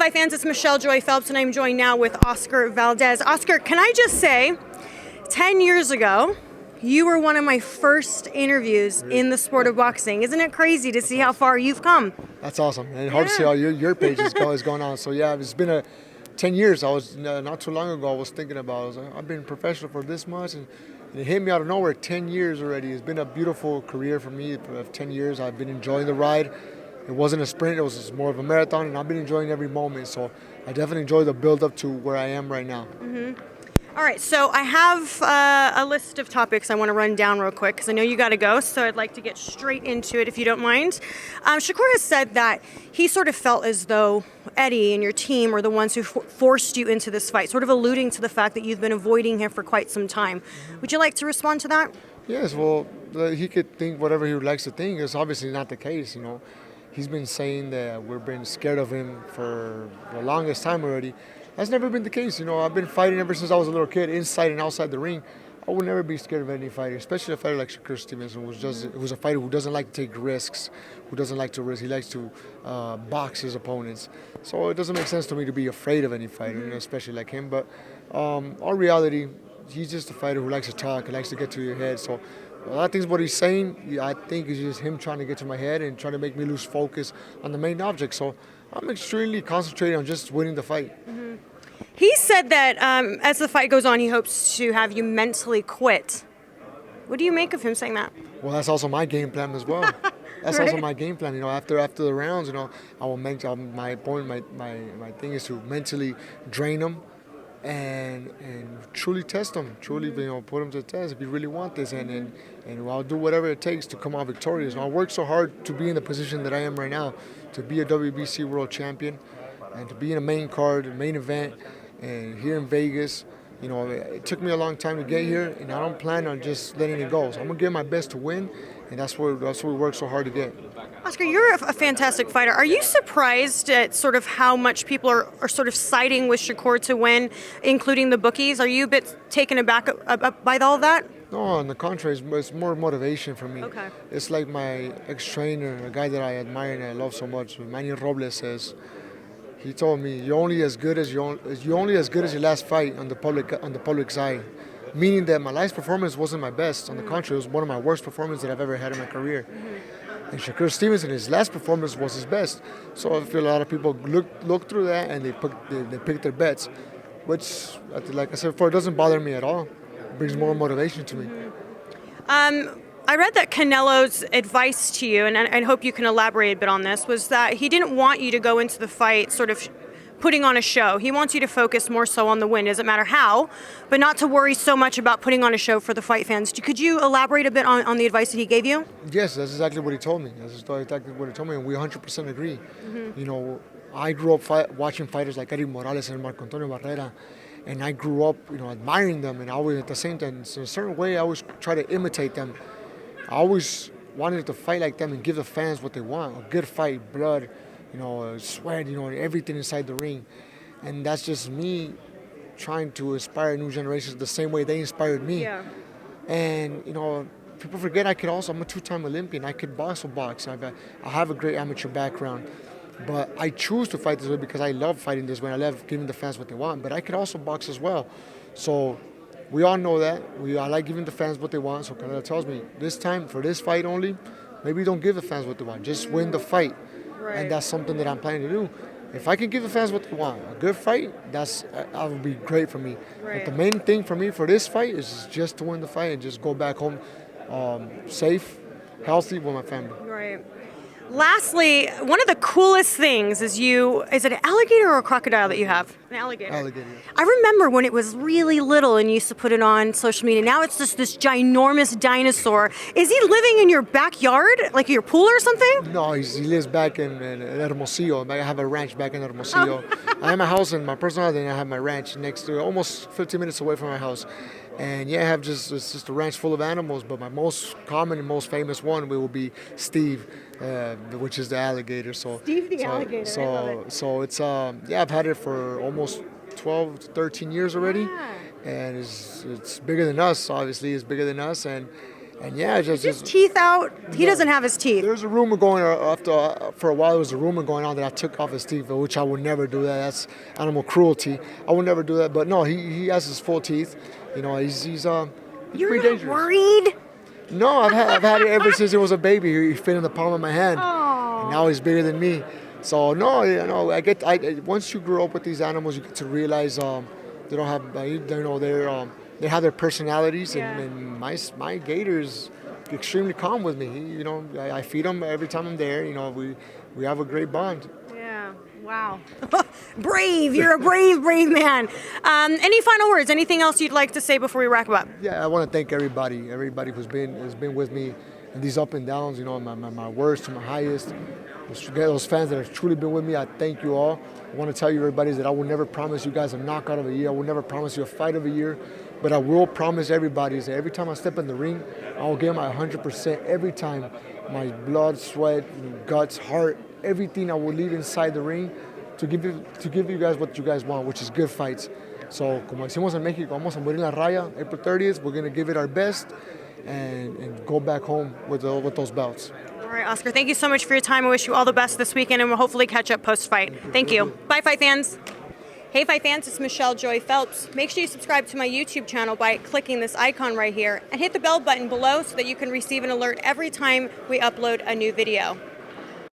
Hi fans, it's Michelle Joy Phelps and I'm joined now with Oscar Valdez. Oscar, can I just say, 10 years ago, you were one of my first interviews in the sport of boxing. Isn't it crazy to see how far you've come? That's awesome. And hard to see how your page is going on. So yeah, it's been 10 years. I was not too long ago. I was thinking about. I was like, I've been professional for this much, and it hit me out of nowhere. 10 years already. It's been a beautiful career for me. For 10 years, I've been enjoying the ride. It wasn't a sprint. It was just more of a marathon, and I've been enjoying every moment. So I definitely enjoy the build up to where I am right now. All right, so I have a list of topics I want to run down real quick because I know you got to go, so I'd like to get straight into it if you don't mind. Shakur has said that he sort of felt as though Eddie and your team were the ones who forced you into this fight, sort of alluding to the fact that you've been avoiding him for quite some time. Would you like to respond to that? Yes, well, he could think whatever he likes to think. It's obviously not the case, you know. He's been saying that we've been scared of him for the longest time already. That's never been the case. You know, I've been fighting ever since I was a little kid, inside and outside the ring. I would never be scared of any fighter, especially a fighter like Shakur Stevenson, who's a fighter who doesn't like to take risks, who doesn't like to risk. He likes to box his opponents. So it doesn't make sense to me to be afraid of any fighter, you know, especially like him. But all reality, he's just a fighter who likes to talk, he likes to get to your head. So a lot of things what he's saying, I think is just him trying to get to my head and trying to make me lose focus on the main object. So I'm extremely concentrated on just winning the fight. He said that as the fight goes on, he hopes to have you mentally quit. What do you make of him saying that? Well, that's also my game plan as well. That's Right. also my game plan. You know, after the rounds, you know, I will make my point. My thing is to mentally drain them and truly test them. Truly, you know, put them to the test if you really want this. And I'll do whatever it takes to come out victorious. And I work so hard to be in the position that I am right now, to be a WBC World Champion, and to be in a main card, a main event, and here in Vegas. You know, it took me a long time to get here, and I don't plan on just letting it go. So I'm gonna give my best to win, and that's what we work so hard to get. Oscar, you're a fantastic fighter. Are you surprised at sort of how much people are sort of siding with Shakur to win, including the bookies? Are you a bit taken aback by all that? No, on the contrary, it's more motivation for me. Okay. It's like my ex-trainer, a guy that I admire and I love so much, Manny Robles says. He told me, "You're only as good as your last fight on the public's eye," meaning that my last performance wasn't my best. On the contrary, it was one of my worst performances that I've ever had in my career. And Shakur Stevenson, his last performance was his best. So I feel a lot of people look through that and they pick their bets, which, like I said before, it doesn't bother me at all. It brings more motivation to me. I read that Canelo's advice to you, and I hope you can elaborate a bit on this, was that he didn't want you to go into the fight sort of putting on a show. He wants you to focus more so on the win, doesn't matter how, but not to worry so much about putting on a show for the fight fans. Could you elaborate a bit on the advice that he gave you? Yes, that's exactly what he told me. That's exactly what he told me, and we 100% agree. You know, I grew up watching fighters like Eddie Morales and Marco Antonio Barrera, and I grew up, you know, admiring them, and I always, at the same time, in a certain way, I always try to imitate them. I always wanted to fight like them and give the fans what they want, a good fight, blood, you know, sweat, you know, everything inside the ring. And that's just me trying to inspire new generations the same way they inspired me. Yeah. And, you know, people forget I'm a two-time Olympian. I could also box. I have a great amateur background. But I choose to fight this way because I love fighting this way. I love giving the fans what they want. But I could also box as well. So we all know that. I like giving the fans what they want. So Canelo tells me, this time, for this fight only, maybe don't give the fans what they want. Just win the fight. Right. And that's something that I'm planning to do. If I can give the fans what they want, a good fight, that would be great for me. Right. But the main thing for me for this fight is just to win the fight and just go back home safe, healthy with my family. Right. Lastly, one of the coolest things is it an alligator or a crocodile that you have? An alligator. Alligator. I remember when it was really little and you used to put it on social media. Now it's just this ginormous dinosaur. Is he living in your backyard, like your pool or something? No, he lives back in Hermosillo. I have a ranch back in Hermosillo. I have my house in my personal house, and I have my ranch next to, almost 15 minutes away from my house. And yeah, I have it's just a ranch full of animals, but my most common and most famous one will be Steve, which is the alligator. Steve the alligator, I love it. So it's I've had it for almost 12 to 13 years already, Yeah. and it's bigger than us. Obviously, it's bigger than us, and And yeah, His teeth out? He doesn't have his teeth. There's a rumor going for a while. There was a rumor going on that I took off his teeth, which I would never do that. That's animal cruelty. I would never do that. But no, he has his full teeth. You know, he's You're pretty not dangerous. worried? No, I've had it ever since he was a baby. He fit in the palm of my hand. Oh. And now he's bigger than me. So no, you know, once you grow up with these animals, you get to realize they don't have, they have their personalities, Yeah. and my Gator is extremely calm with me. You know, I feed him every time I'm there. You know, we have a great bond. Yeah. Wow. Brave. You're a brave man. Any final words? Anything else you'd like to say before we wrap up? Yeah, I want to thank everybody who's been with me in these up and downs. You know, my worst to my highest. Those fans that have truly been with me, I thank you all. I want to tell you, everybody, that I will never promise you guys a knockout of a year. I will never promise you a fight of a year. But I will promise everybody that every time I step in the ring, I will give my 100% every time. My blood, sweat, guts, heart, everything I will leave inside the ring to give you guys what you guys want, which is good fights. So, como decimos en México, vamos a morir en la raya. April 30th, we're going to give it our best and go back home with those belts. All right, Oscar, thank you so much for your time. I wish you all the best this weekend, and we'll hopefully catch up post-fight. Thank you. Bye, fight fans. Hey, fight fans, it's Michelle Joy Phelps. Make sure you subscribe to my YouTube channel by clicking this icon right here and hit the bell button below so that you can receive an alert every time we upload a new video.